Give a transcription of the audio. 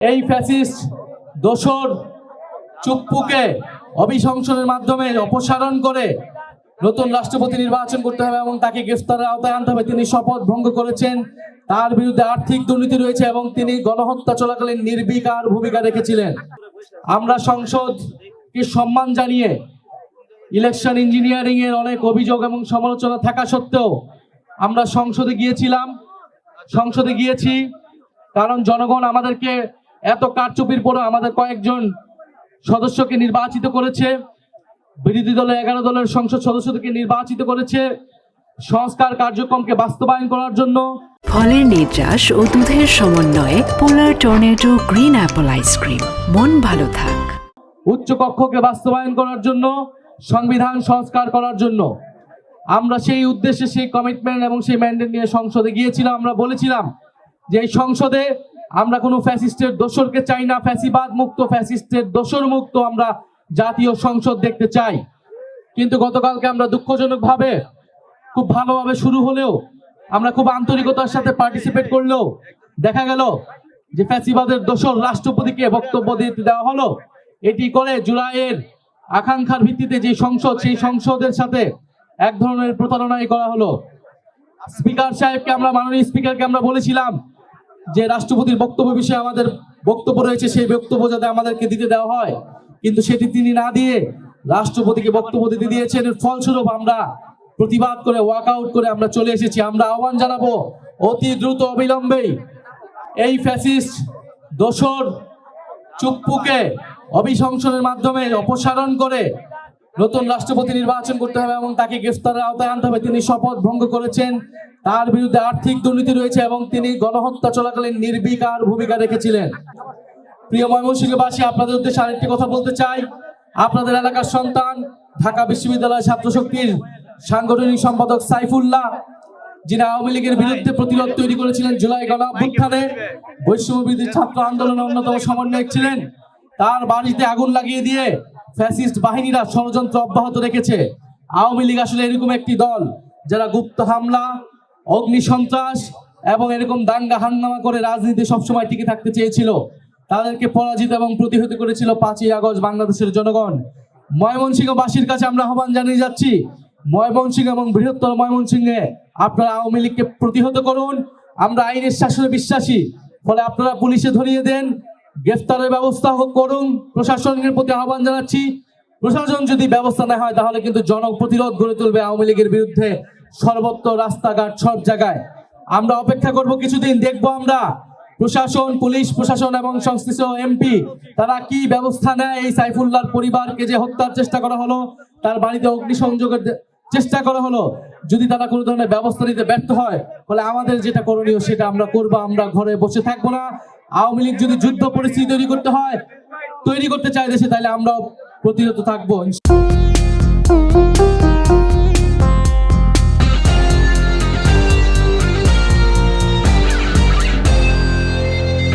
এই ফ্যাসিস্ট দোসর চুপ্পুকে অভিশংসনের মাধ্যমে অপসারণ করে নতুন রাষ্ট্রপতি নির্বাচন করতে হবে এবং তাকে গ্রেফতারের আওতায় আনতে হবে। তিনি শপথ ভঙ্গ করেছেন, তার বিরুদ্ধে আর্থিক দুর্নীতি রয়েছে এবং তিনি গণহত্যা চলাকালীন নির্বিকার ভূমিকা রেখেছিলেন। আমরা সংসদকে সম্মান জানিয়ে ইলেকশন ইঞ্জিনিয়ারিং এর অনেক অভিযোগ এবং সমালোচনা থাকা সত্ত্বেও আমরা সংসদে গিয়েছি কারণ জনগণ আমাদেরকে এত কারচুপির পরে আমাদের কয়েকজন সদস্যকে নির্বাচিত করেছে, বিরোধী দলের 11 দলের সংসদ সদস্যদেরকে নির্বাচিত করেছে সংস্কার কার্যক্রমকে বাস্তবায়ন করার জন্য। ফলের নির্যাস ও দুধের সমন্বয়ে পোলার টর্নেডো গ্রিন অ্যাপল আইসক্রিম, মন ভালো থাক। উচ্চ কক্ষকে বাস্তবায়ন করার জন্য, সংবিধান সংস্কার করার জন্য আমরা সেই উদ্দেশ্যে সেই কমিটমেন্ট এবং সেই ম্যান্ডেট নিয়ে সংসদে গিয়েছিলাম। আমরা বলেছিলাম যে এই সংসদে আমরা কোনো ফ্যাসিস্টের দোসরকে চাই না, ফ্যাসিবাদ মুক্ত, ফ্যাসিস্টের দোসর মুক্ত আমরা জাতীয় সংসদ দেখতে চাই। কিন্তু গতকালকে আমরা দুঃখজনকভাবে খুব ভালোভাবে শুরু হলেও আমরা খুব আন্তরিকতার সাথে পার্টিসিপেট করলেও দেখা গেল যে ফ্যাসিবাদের দোসর রাষ্ট্রপতিকে বক্তব্য দিতে দেওয়া হলো। এটি করে জুলাইয়ের আকাঙ্ক্ষার ভিত্তিতে যে সংসদ, সেই সংসদের সাথে এক ধরনের প্রতারণাই করা হলো। স্পিকার সাহেবকে আমরা, মাননীয় স্পিকারকে আমরা বলেছিলাম যে রাষ্ট্রপতির বক্তব্য বিষয়ে আমাদের বক্তব্য রয়েছে, সেই বক্তব্য যাতে আমাদেরকে দিতে দেওয়া হয়, কিন্তু সেটি তিনি না দিয়ে রাষ্ট্রপতিকে বক্তব্য দিতে দিয়েছেন। এর ফলস্বরূপ আমরা প্রতিবাদ করে ওয়াকআউট করে আমরা চলে এসেছি। আমরা আহ্বান জানাবো অতি দ্রুত অবিলম্বেই এই ফ্যাসিস্ট দোসর চুপ্পুকে অভিশংসনের মাধ্যমে অপসারণ করে নতুন রাষ্ট্রপতি নির্বাচন করতে হবে এবং তাকে গ্রেফতারের আওতায় আনতে হবে। তিনি শপথ ভঙ্গ করেছেন, তার বিরুদ্ধে আর্থিক দুর্নীতি রয়েছে এবং তিনি গণহত্যা চলাকালীন নির্বিকার ভূমিকা রেখেছিলেন। প্রিয় ময়মনসিংহবাসী, আপনাদের উদ্দেশ্যে আরেকটি কথা বলতে চাই। আপনাদের এলাকার সন্তান, ঢাকা বিশ্ববিদ্যালয় ছাত্র শক্তির সাংগঠনিক সম্পাদক সাইফুল্লাহ, যিনি আওয়ামী লীগের বিরুদ্ধে প্রতিরোধ তৈরি করেছিলেন জুলাই গণ অভ্যুত্থানে, বৈষম্যবিরোধী ছাত্র আন্দোলনের অন্যতম সমন্বয়ক ছিলেন, তার বাড়িতে আগুন লাগিয়ে দিয়ে ফ্যাসিস্ট বাহিনীরা ষড়যন্ত্র অব্যাহত রেখেছে। আওয়ামী লীগ আসলে এরকম একটি দল যারা গুপ্ত হামলা, অগ্নি সন্ত্রাস এবং এরকম দাঙ্গা হাঙ্গামা করে রাজনীতি সবসময় টিকে থাকতে চেয়েছিল। তাদেরকে পরাজিত এবং প্রতিহত করেছিল 5ই আগস্ট বাংলাদেশের জনগণ। ময়মনসিংহবাসীর কাছে আমরা আহ্বান জানিয়ে যাচ্ছি, ময়মনসিংহ এবং বৃহত্তর ময়মনসিংহে আপনারা আওয়ামী লীগকে প্রতিহত করুন। আমরা আইনের শাসনে বিশ্বাসী, ফলে আপনারা পুলিশে ধরিয়ে দেন, গ্রেফতারের ব্যবস্থা করুন। প্রশাসনের প্রতি আহ্বান জানাচ্ছি, প্রশাসন যদি ব্যবস্থা না হয় তাহলে কিন্তু জনপ্রতিরোধ গড়ে তুলবে আওয়ামী লীগের বিরুদ্ধে সর্বত্র, রাস্তাঘাট, সব জায়গায়। আমরা অপেক্ষা করব কিছুদিন, দেখবো আমরা প্রশাসন, পুলিশ প্রশাসন এবং সংশ্লিষ্ট এমপি তারা কি ব্যবস্থা নেয়। এই সাইফুল্লাহর পরিবারকে যে হত্যার চেষ্টা করা হলো, তার বাড়িতে অগ্নিসংযোগের চেষ্টা করা হলো, যদি তারা কোনো ধরনের ব্যবস্থা নিতে ব্যর্থ হয় তাহলে আমাদের যেটা করণীয় সেটা আমরা করবো। আমরা ঘরে বসে থাকবো না। আওয়ামী লীগ যদি যুদ্ধ পরিস্থিতি তৈরি করতে চায় দেশে, তাহলে আমরা প্রতিরোধ থাকবো।